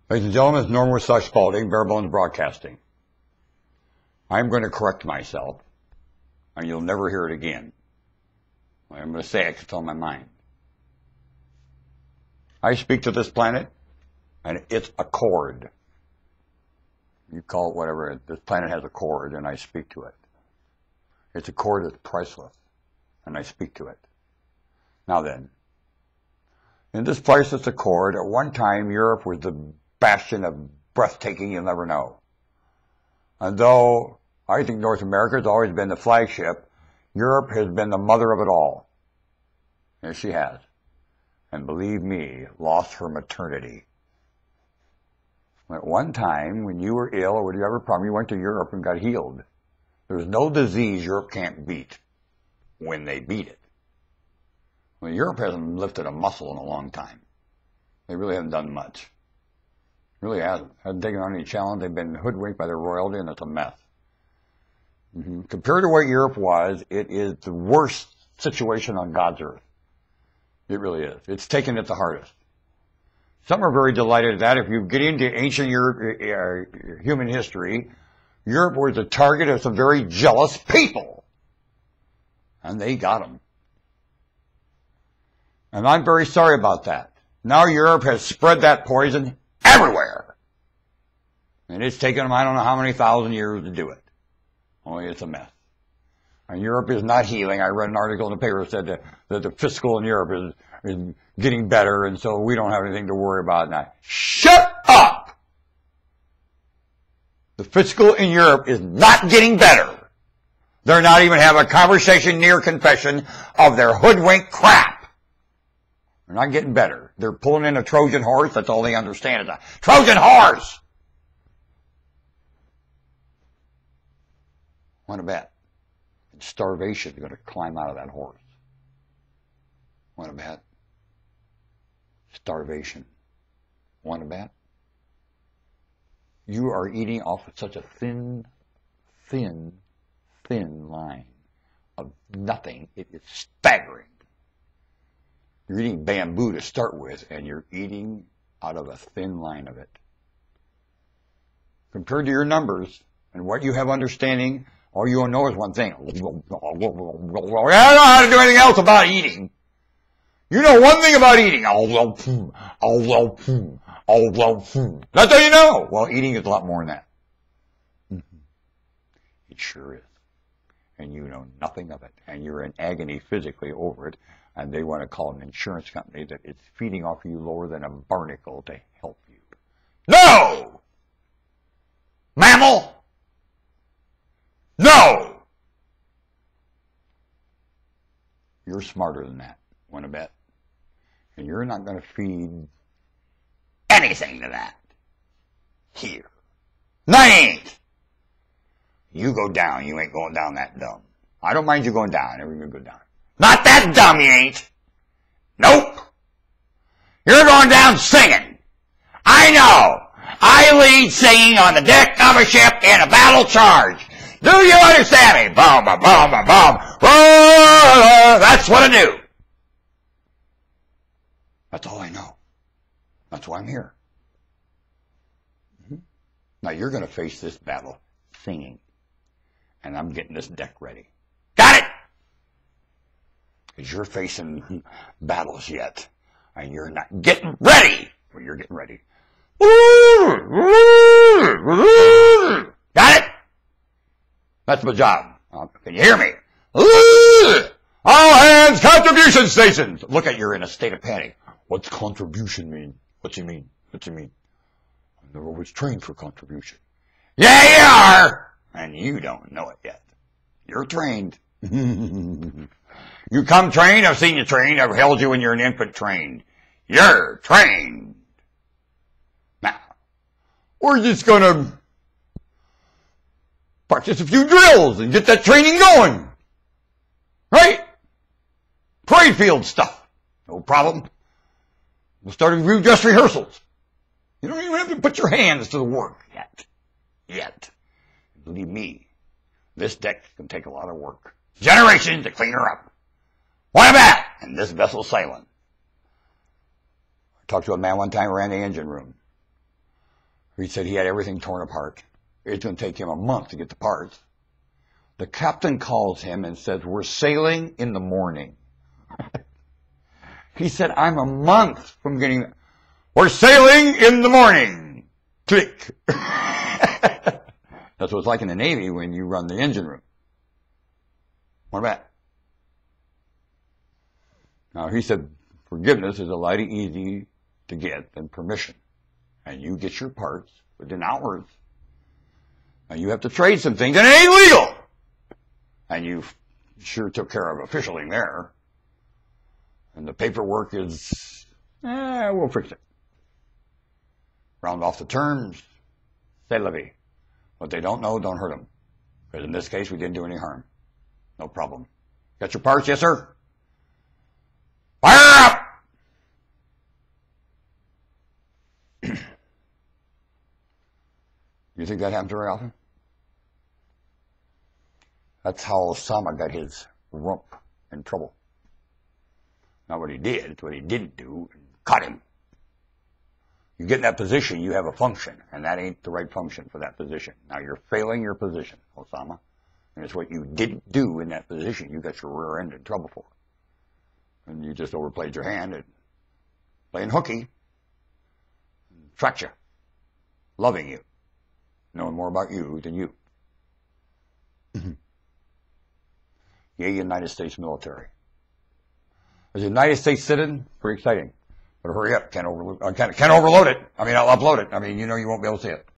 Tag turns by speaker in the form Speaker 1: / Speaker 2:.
Speaker 1: Ladies and gentlemen, it's Norman / Spalding, Bare Bones Broadcasting. I'm going to correct myself, and you'll never hear it again. I'm going to say it because it's on my mind. I speak to this planet, and it's a cord. You call it whatever. This planet has a cord, and I speak to it. It's a cord that's priceless, and I speak to it. Now then, in this priceless accord, at one time, Europe was the bastion of breathtaking you'll never know. And though I think North America has always been the flagship, Europe has been the mother of it all. Yes, she has. And believe me, lost her maternity. At one time, when you were ill or when you ever problem, you went to Europe and got healed. There's no disease Europe can't beat when they beat it. Well, Europe hasn't lifted a muscle in a long time. They really haven't done much. Really hasn't. Hasn't taken on any challenge. They've been hoodwinked by their royalty, and it's a mess. Compared to what Europe was, it is the worst situation on God's earth. It really is. It's taken it the hardest. Some are very delighted at that. If you get into ancient human history, Europe was the target of some very jealous people. And they got them. And I'm very sorry about that. Now Europe has spread that poison everywhere. And it's taken them I don't know how many thousand years to do it. Only it's a mess. And Europe is not healing. I read an article in the paper that said that the fiscal in Europe is getting better, and so we don't have anything to worry about now. Shut up! The fiscal in Europe is not getting better. They're not even having a conversation near confession of their hoodwink crap. They're not getting better. They're pulling in a Trojan horse. That's all they understand is a Trojan horse. Want to bet? Starvation is going to climb out of that horse. Want to bet? Starvation. Want to bet? You are eating off of such a thin line of nothing. It is staggering. You're eating bamboo to start with, and you're eating out of a thin line of it. Compared to your numbers and what you have understanding, all you know is one thing. I don't know how to do anything else about eating. You know one thing about eating. That's all you know. Well, eating is a lot more than that. It sure is. And you know nothing of it. And you're in agony physically over it. And they want to call an insurance company that it's feeding off you lower than a barnacle to help you. No! Mammal! No! You're smarter than that, want to bet? And you're not going to feed anything to that. Here. No, I ain't! You go down, you ain't going down that dumb. I don't mind you going down, never even go down. Not that dumb, you ain't. Nope. You're going down singing. I know. I lead singing on the deck of a ship in a battle charge. Do you understand me? Boom, boom, boom, boom, boom. That's what I do. That's all I know. That's why I'm here. Now you're going to face this battle singing. And I'm getting this deck ready. Got it? Because you're facing battles yet. And you're not getting ready. Well, you're getting ready. Got it? That's my job. Can you hear me? All hands, contribution stations. Look at you're in a state of panic. What's contribution mean? What's he mean? What's he mean? I never was trained for contribution. Yeah, you are. And you don't know it yet. You're trained. You come trained. I've seen you trained. I've held you when you're an infant trained. You're trained. Now, we're just going to practice a few drills and get that training going. Right? Parade field stuff. No problem. We'll start a few dress rehearsals. You don't even have to put your hands to the work yet. Believe me, this deck can take a lot of work. Generations to clean her up. What about? And this vessel's sailing. I talked to a man one time who ran the engine room. He said he had everything torn apart. It's going to take him a month to get the parts. The captain calls him and says, we're sailing in the morning. He said, I'm a month from getting... We're sailing in the morning. Click. That's what it's like in the Navy when you run the engine room. What about that? Now, he said, forgiveness is a lot easier to get than permission. And you get your parts within hours. Now, you have to trade some things, and it ain't legal. And you sure took care of officialing there. And the paperwork is, we'll fix it. Round off the terms, c'est la vie. What they don't know, don't hurt them. Because in this case, we didn't do any harm. No problem. Got your parts? Yes, sir. Fire up! You think that happens very often? That's how Osama got his rump in trouble. Not what he did, it's what he didn't do, and caught him. You get in that position, you have a function, and that ain't the right function for that position. Now you're failing your position, Osama, and it's what you didn't do in that position you got your rear end in trouble for. And you just overplayed your hand and playing hooky, tracked you, loving you, knowing more about you than you. Yay, United States military. As a United States citizen, pretty exciting. But hurry up, can't overload it. I mean, I'll upload it. I mean, you know you won't be able to see it.